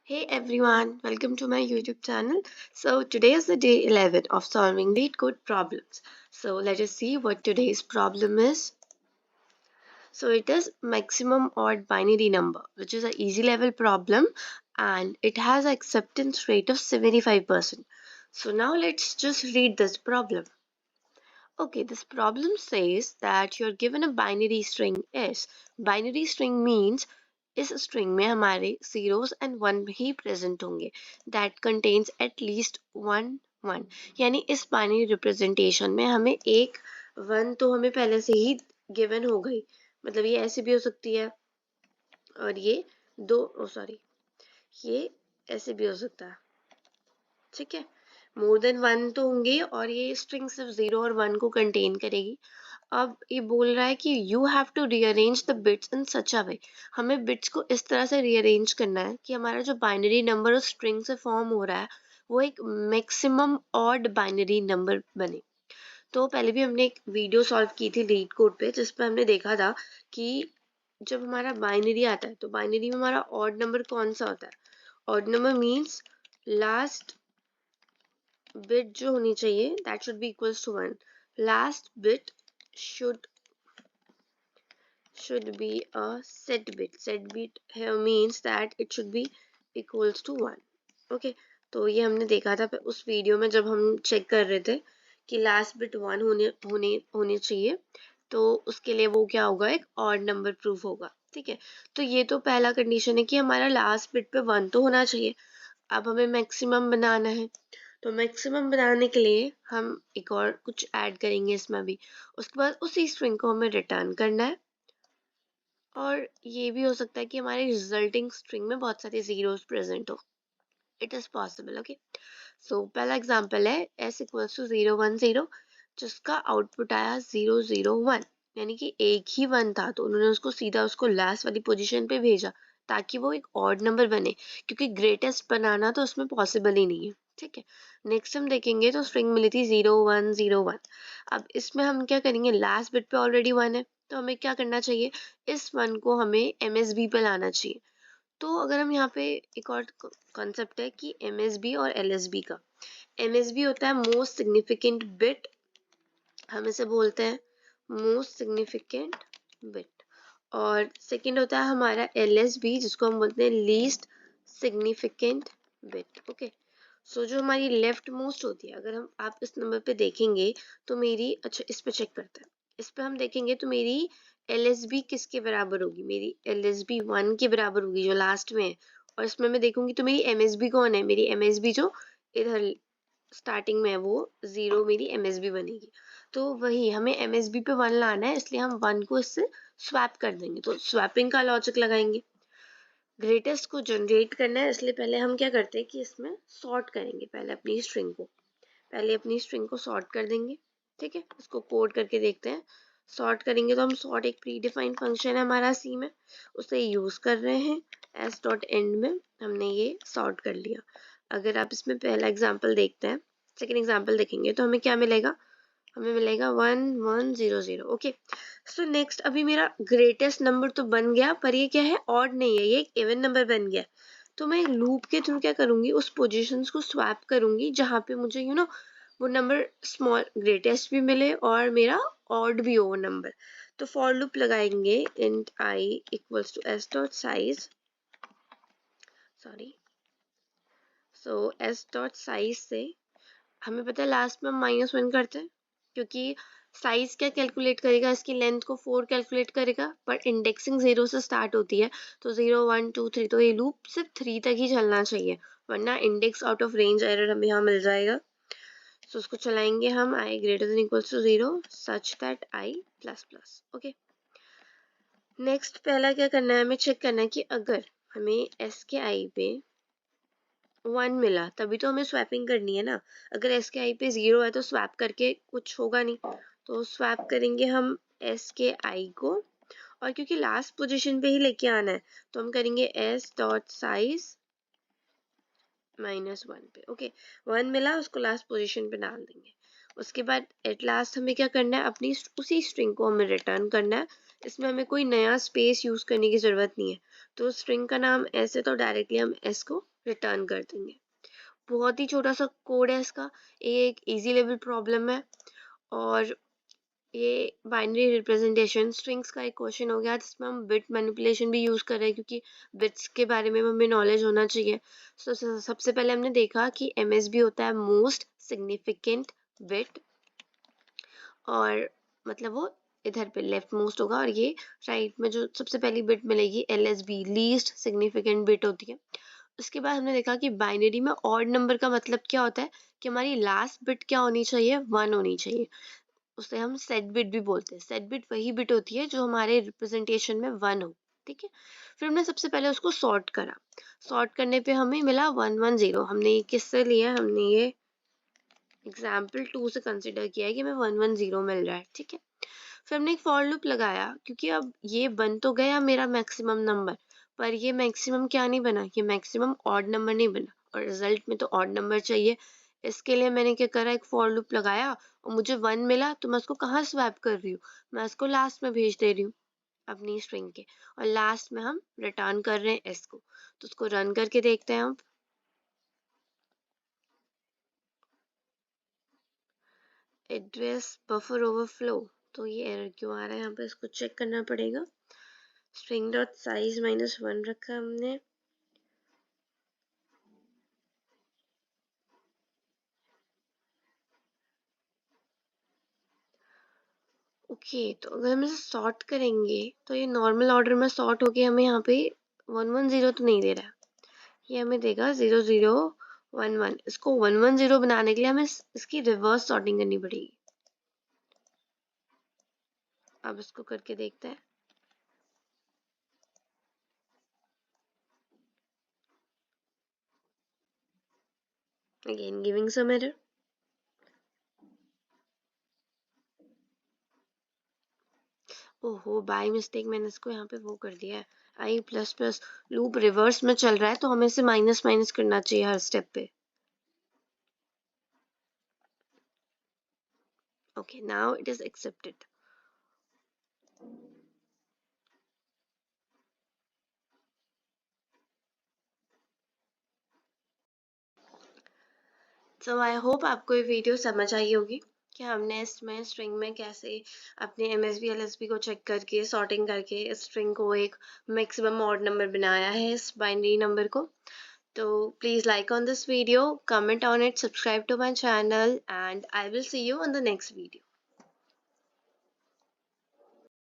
Hey everyone, welcome to my YouTube channel. So today is the day 11 of solving LeetCode problems. So let us see what today's problem is. So it is maximum odd binary number, which is an easy level problem and it has an acceptance rate of 75%. So now let's just read this problem. Okay, this problem says that you're given a binary string S. Binary string means इस string में हमारे zeros and one he present होंगे that contains at least one one यानी इस binary representation में हमें एक one तो हमें पहले से ही given हो गई मतलब ये ऐसे भी हो सकती है और ये दो सॉरी ये ऐसे भी हो सकता है ठीक है मोर देन वन तो होंगे और ये स्ट्रिंग सिर्फ जीरो और वन को कंटेन करेगी अब ये बोल रहा है कि you have to rearrange the bits in such a way हमें बिट्स को इस तरह से रीअरेंज करना है कि हमारा जो बाइनरी नंबर उस स्ट्रिंग से फॉर्म हो रहा है वो एक मैक्सिमम ऑड बाइनरी नंबर बने तो पहले भी हमने एक वीडियो सॉल्व की थी लीड कोड पे जिसपे हमने देखा था कि जब हमारा बाइनरी आता है तो बाइनरी में हमारा ऑड नंबर कौन सा होता है odd number means last bit जो होनी चाहिए that should be equals to 1 last bit should be a set bit here means that it should be equals to 1 okay तो ये हमने देखा था उस वीडियो में जब हम चेक कर रहे थे कि लास्ट बिट 1 होने चाहिए तो उसके लिए वो क्या होगा एक ऑड नंबर प्रूफ होगा ठीक है तो ये तो पहला कंडीशन है कि हमारा लास्ट बिट पे 1 तो होना चाहिए अब हमें मैक्सिमम बनाना है तो मैक्सिमम बनाने के लिए हम एक और कुछ ऐड करेंगे इसमें भी उसके बाद उसी स्ट्रिंग को हमें रिटर्न करना है और ये भी हो सकता है कि हमारे रिजल्टिंग स्ट्रिंग में बहुत सारे जीरोस प्रेजेंट हो it is possible okay so पहला एग्जांपल है s इक्वल्स टू 0 1 0 जिसका आउटपुट आया 0 0 1 यानी कि एक ही वन था तो उन्होंने उसको सीधा उसको लास्ट वाली पोजीशन पे भेजा ताकि वो एक ऑड नंबर बने क्योंकि ग्रेटेस्ट बनाना तो उसमें पॉसिबल ही नहीं है ठीक है नेक्स्ट हम देखेंगे तो स्ट्रिंग मिली थी 0 1 0 1 अब इसमें हम क्या करेंगे लास्ट बिट पे ऑलरेडी वन है तो हमें क्या करना चाहिए इस वन को हमें MSB पे लाना चाहिए तो अगर हम यहाँ पे एक और कॉन्सेप्ट है कि MSB और LSB का MSB होता है मोस्ट सिग्निफिकेंट बिट हम इसे बोलते हैं मोस्ट सिग्निफिकेंट बिट और सेकंड होता है हमारा LSB जिसको हम बोलते हैं least significant bit okay so जो हमारी लेफ्ट मोस्ट होती है अगर हम आप इस नंबर पे देखेंगे तो मेरी अच्छा इस पे चेक करते हैं इस पे हम देखेंगे तो मेरी LSB किसके बराबर होगी मेरी LSB 1 के बराबर होगी जो लास्ट में है और इसमें मैं देखूंगी तो मेरी MSB कौन है मेरी MSB जो इधर स्टार्टिंग में है वो 0 मेरी MSB बनेगी तो वही हमें MSB पे 1 लाना है इसलिए हम 1 को इससे स्वैप कर देंगे तो स्वैपिंग का लॉजिक लगाएंगे ग्रेटेस्ट को जनरेट करना है इसलिए पहले हम क्या करते हैं कि इसमें सॉर्ट करेंगे पहले अपनी स्ट्रिंग को सॉर्ट कर देंगे ठीक है इसको कोड करके देखते हैं सॉर्ट करेंगे तो हम सॉर्ट एक प्री डिफाइंड फंक्शन है हमारा सी में उसे यूज कर रहे हैं एस डॉट एंड में हमने ये सॉर्ट कर लिया अगर आप इसमें पहला एग्जाम्पल देखते हैं सेकेंड एग्जाम्पल देखेंगे तो हमें क्या मिलेगा हमें मिलेगा 1 1 0 0 ओके सो नेक्स्ट अभी मेरा ग्रेटेस्ट नंबर तो बन गया पर ये क्या है ऑड नहीं है ये एक इवन नंबर बन गया तो मैं लूप के थ्रू क्या करूंगी उस पोजीशंस को स्वैप करूंगी जहां पे मुझे वो नंबर स्मॉल ग्रेटेस्ट भी मिले और मेरा ऑड भी हो वो नंबर तो फॉर लूप लगाएंगे int i equals to s dot size sorry so s dot size से हमें पता है लास्ट में हम -1 करते हैं क्योंकि साइज क्या कैलकुलेट करेगा इसकी लेंथ को 4 कैलकुलेट करेगा पर इंडेक्सिंग 0 से स्टार्ट होती है तो 0 1 2 3 तो ये लूप सिर्फ 3 तक ही चलना चाहिए वरना index out of range error हमें यहाँ मिल जाएगा तो उसको चलाएंगे हम i greater than equals to 0 such that i plus plus okay next पहला क्या करना है हमें चेक करना है कि अगर हमें s के i पे 1 मिला तभी तो हमें स्वैपिंग करनी है ना अगर एस के आई पे 0 है तो स्वैप करके कुछ होगा नहीं तो स्वैप करेंगे हम एस के आई को और क्योंकि लास्ट पोजीशन पे ही लेके आना है तो हम करेंगे एस डॉट साइज -1 पे ओके 1 मिला उसको लास्ट पोजीशन पे डाल देंगे उसके बाद एट लास्ट हमें क्या करना है अपनी उसी स्ट्रिंग को हमें रिटर्न करना है इसमें हमें कोई नया स्पेस यूज करने की जरूरत नहीं है तो स्ट्रिंग का नाम एस है तो डायरेक्टली हम एस को रिटर्न कर देंगे। बहुत ही छोटा सा कोड है इसका, एक इजी लेवल प्रॉब्लम है। और ये बाइनरी रिप्रेजेंटेशन स्ट्रिंग्स का एक क्वेश्चन हो गया जिसमें हम बिट मैनिपुलेशन भी यूज़ कर रहे हैं, क्योंकि बिट्स के बारे में हमें नॉलेज होना चाहिए। तो सबसे पहले हमने देखा कि एमएसबी होता है मोस्ट सिग्निफिकेंट बिट, और मतलब वो इधर पे लेफ्ट मोस्ट होगा, और ये राइट में जो सबसे पहली बिट मिलेगी एलएसबी लीस्ट सिग्निफिकेंट बिट होती है। उसके बाद हमने देखा कि बाइनरी में ऑड नंबर का मतलब क्या होता है, कि हमारी लास्ट बिट क्या होनी चाहिए, 1 होनी चाहिए। उसे हम सेट बिट भी बोलते हैं। सेट बिट वही बिट होती है जो हमारे रिप्रेजेंटेशन में 1 हो, ठीक है। फिर हमने सबसे पहले उसको सॉर्ट करा। सॉर्ट करने पे हमें मिला 110। हमने ये किससे लिया, हमने ये एग्जाम्पल 2 से कंसिडर किया है कि हमें 110 मिल रहा है, ठीक है। फिर हमने एक फॉर लूप लगाया, क्योंकि अब ये बन तो गया मेरा मैक्सिमम नंबर, पर ये मैक्सिमम क्या नहीं बना, ये मैक्सिमम ऑड नंबर नहीं बना, और रिजल्ट में तो ऑड नंबर चाहिए। इसके लिए मैंने क्या करा, एक फॉर लूप लगाया, और मुझे 1 मिला तो मैं उसको कहाँ स्वैप कर रही हूँ, मैं उसको लास्ट में भेज दे रही हूँ अपनी स्ट्रिंग के, और लास्ट में हम रिटर्न कर रहे हैं एस को। तो उसको रन करके देखते हैं हम। एड्रेस बफर ओवरफ्लो, तो ये एरर क्यों आ रहा है यहाँ पे, इसको चेक करना पड़ेगा। स्ट्रिंग डॉट साइज -1 रखा हमने। ओके, तो अगर हम इसे सॉर्ट करेंगे तो ये नॉर्मल ऑर्डर में सॉर्ट होके हमें यहाँ पे 110 तो नहीं दे रहा है, ये हमें देगा 0011। इसको 110 बनाने के लिए हमें इसकी रिवर्स सॉर्टिंग करनी पड़ेगी। अब इसको करके देखते हैं। Again giving some error. ओहो, बाय मिस्टेक मैंने इसको यहाँ पे वो कर दिया है, i plus plus. Loop reverse में चल रहा है तो हमें इसे माइनस माइनस करना चाहिए हर स्टेप पे। Okay, now it is accepted. So I hope आपको ये वीडियो समझ आई होगी कि हमने इसमें स्ट्रिंग में कैसे अपने एमएसबी एलएसबी को चेक करके सॉर्टिंग करके इस स्ट्रिंग को एक मैक्सिमम ऑड नंबर बनाया है इस बाइनरी नंबर को। तो please like on this video, comment on it, subscribe to my channel, and I will see you on the next video.